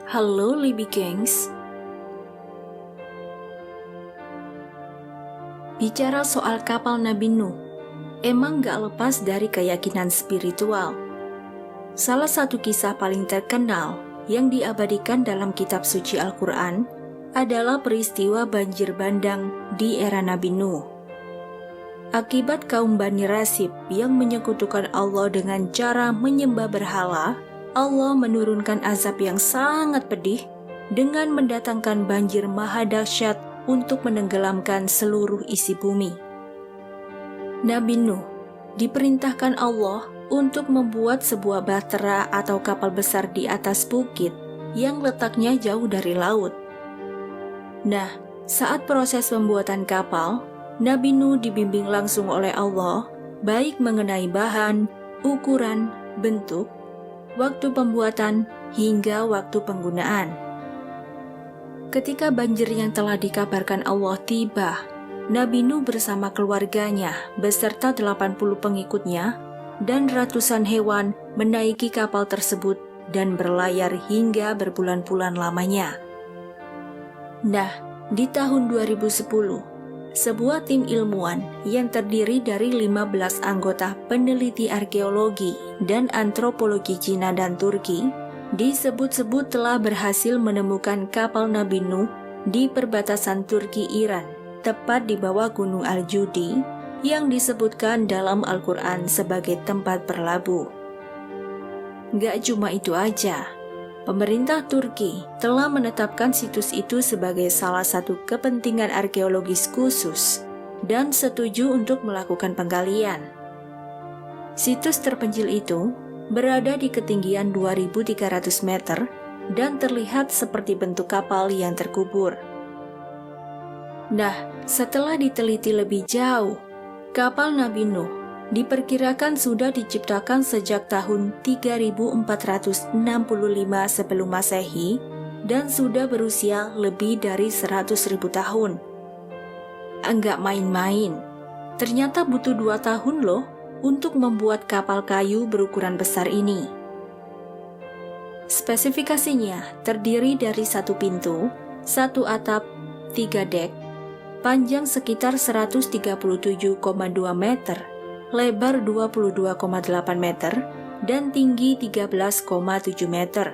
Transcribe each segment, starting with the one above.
Halo Libby Gengs. Bicara soal kapal Nabi Nuh, emang gak lepas dari keyakinan spiritual. Salah satu kisah paling terkenal yang diabadikan dalam kitab suci Al-Quran adalah peristiwa banjir bandang di era Nabi Nuh. Akibat kaum Bani Rasib yang menyekutukan Allah dengan cara menyembah berhala, Allah menurunkan azab yang sangat pedih dengan mendatangkan banjir maha dahsyat untuk menenggelamkan seluruh isi bumi. Nabi Nuh diperintahkan Allah untuk membuat sebuah bahtera atau kapal besar di atas bukit yang letaknya jauh dari laut. Nah, saat proses pembuatan kapal, Nabi Nuh dibimbing langsung oleh Allah, baik mengenai bahan, ukuran, bentuk, waktu pembuatan, hingga waktu penggunaan. Ketika banjir yang telah dikabarkan Allah tiba, Nabi Nuh bersama keluarganya beserta 80 pengikutnya dan ratusan hewan menaiki kapal tersebut dan berlayar hingga berbulan-bulan lamanya. Nah, di tahun 2010, sebuah tim ilmuwan yang terdiri dari 15 anggota peneliti arkeologi dan antropologi Cina dan Turki disebut-sebut telah berhasil menemukan kapal Nabi Nuh di perbatasan Turki-Iran, tepat di bawah Gunung Al-Judi yang disebutkan dalam Al-Quran sebagai tempat berlabuh. Gak cuma itu aja, pemerintah Turki telah menetapkan situs itu sebagai salah satu kepentingan arkeologis khusus dan setuju untuk melakukan penggalian. Situs terpencil itu berada di ketinggian 2.300 meter dan terlihat seperti bentuk kapal yang terkubur. Nah, setelah diteliti lebih jauh, kapal Nabi Nuh diperkirakan sudah diciptakan sejak tahun 3465 sebelum Masehi dan sudah berusia lebih dari 100.000 tahun. Enggak main-main, ternyata butuh 2 tahun loh untuk membuat kapal kayu berukuran besar ini. Spesifikasinya terdiri dari 1 pintu, 1 atap, 3 dek, panjang sekitar 137,2 meter, lebar 22,8 meter, dan tinggi 13,7 meter.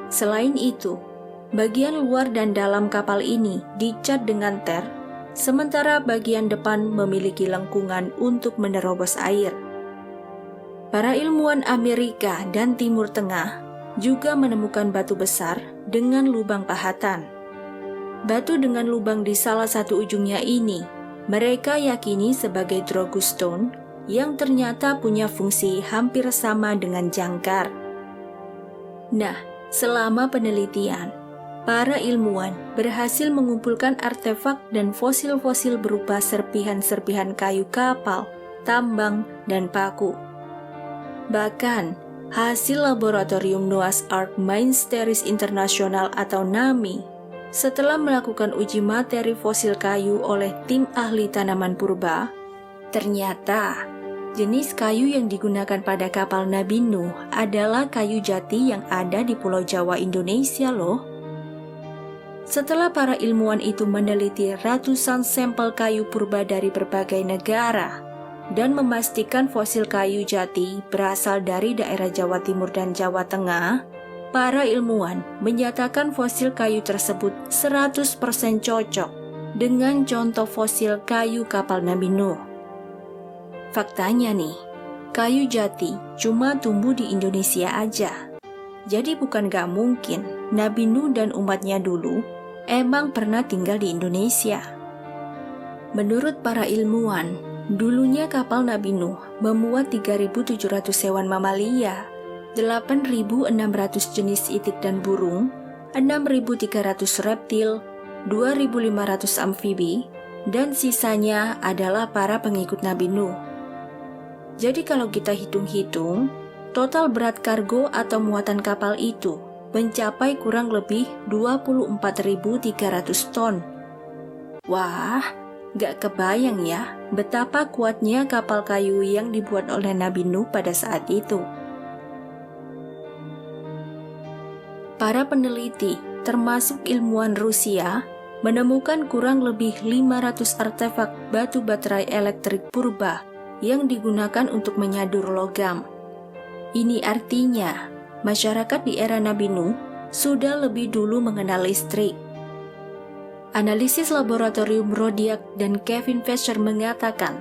Selain itu, bagian luar dan dalam kapal ini dicat dengan ter, sementara bagian depan memiliki lengkungan untuk menerobos air. Para ilmuwan Amerika dan Timur Tengah juga menemukan batu besar dengan lubang pahatan. Batu dengan lubang di salah satu ujungnya ini mereka yakini sebagai Drogostone yang ternyata punya fungsi hampir sama dengan jangkar. Nah, selama penelitian, para ilmuwan berhasil mengumpulkan artefak dan fosil-fosil berupa serpihan-serpihan kayu kapal, tambang, dan paku. Bahkan, hasil laboratorium Noah's Ark Mines International atau NAMI setelah melakukan uji materi fosil kayu oleh tim ahli tanaman purba, ternyata jenis kayu yang digunakan pada kapal Nabi Nuh adalah kayu jati yang ada di Pulau Jawa, Indonesia loh. Setelah para ilmuwan itu meneliti ratusan sampel kayu purba dari berbagai negara dan memastikan fosil kayu jati berasal dari daerah Jawa Timur dan Jawa Tengah, para ilmuwan menyatakan fosil kayu tersebut 100% cocok dengan contoh fosil kayu kapal Nabi Nuh. Faktanya nih, kayu jati cuma tumbuh di Indonesia aja. Jadi bukan gak mungkin Nabi Nuh dan umatnya dulu emang pernah tinggal di Indonesia. Menurut para ilmuwan, dulunya kapal Nabi Nuh memuat 3.700 hewan mamalia, 8.600 jenis itik dan burung, 6.300 reptil, 2.500 amfibi, dan sisanya adalah para pengikut Nabi Nuh. Jadi kalau kita hitung-hitung, total berat kargo atau muatan kapal itu mencapai kurang lebih 24.300 ton. Wah, gak kebayang ya betapa kuatnya kapal kayu yang dibuat oleh Nabi Nuh pada saat itu. Para peneliti, termasuk ilmuwan Rusia, menemukan kurang lebih 500 artefak batu baterai elektrik purba yang digunakan untuk menyadur logam. Ini artinya, masyarakat di era Nabi Nuh sudah lebih dulu mengenal listrik. Analisis laboratorium Rodiak dan Kevin Fisher mengatakan,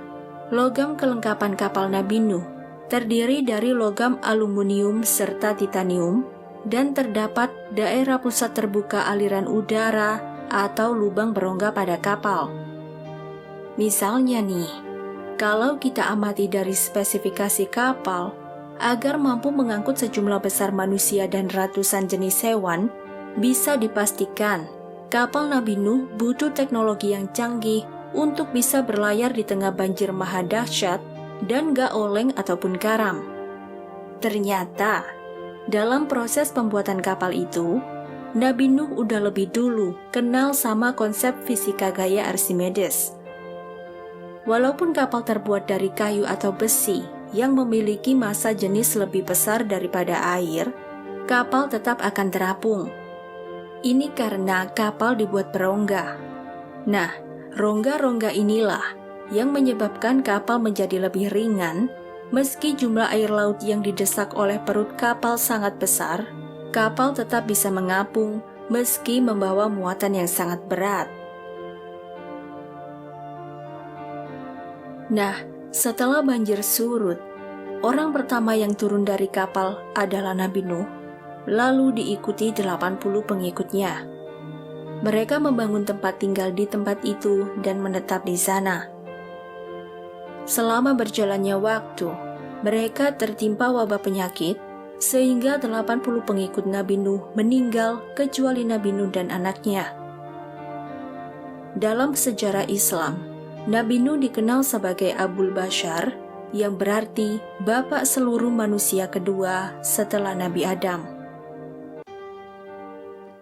logam kelengkapan kapal Nabi Nuh terdiri dari logam aluminium serta titanium dan terdapat daerah pusat terbuka aliran udara atau lubang berongga pada kapal. Misalnya nih, kalau kita amati dari spesifikasi kapal, agar mampu mengangkut sejumlah besar manusia dan ratusan jenis hewan, bisa dipastikan kapal Nabi Nuh butuh teknologi yang canggih untuk bisa berlayar di tengah banjir maha dahsyat dan gak oleng ataupun karam. Ternyata, dalam proses pembuatan kapal itu, Nabi Nuh udah lebih dulu kenal sama konsep fisika gaya Archimedes. Walaupun kapal terbuat dari kayu atau besi yang memiliki massa jenis lebih besar daripada air, kapal tetap akan terapung. Ini karena kapal dibuat berongga. Nah, rongga-rongga inilah yang menyebabkan kapal menjadi lebih ringan. Meski jumlah air laut yang didesak oleh perut kapal sangat besar, kapal tetap bisa mengapung meski membawa muatan yang sangat berat. Nah, setelah banjir surut, orang pertama yang turun dari kapal adalah Nabi Nuh, lalu diikuti 80 pengikutnya. Mereka membangun tempat tinggal di tempat itu dan menetap di sana. Selama berjalannya waktu, mereka tertimpa wabah penyakit, sehingga 80 pengikut Nabi Nuh meninggal kecuali Nabi Nuh dan anaknya. Dalam sejarah Islam, Nabi Nuh dikenal sebagai Abul Bashar, yang berarti bapak seluruh manusia kedua setelah Nabi Adam.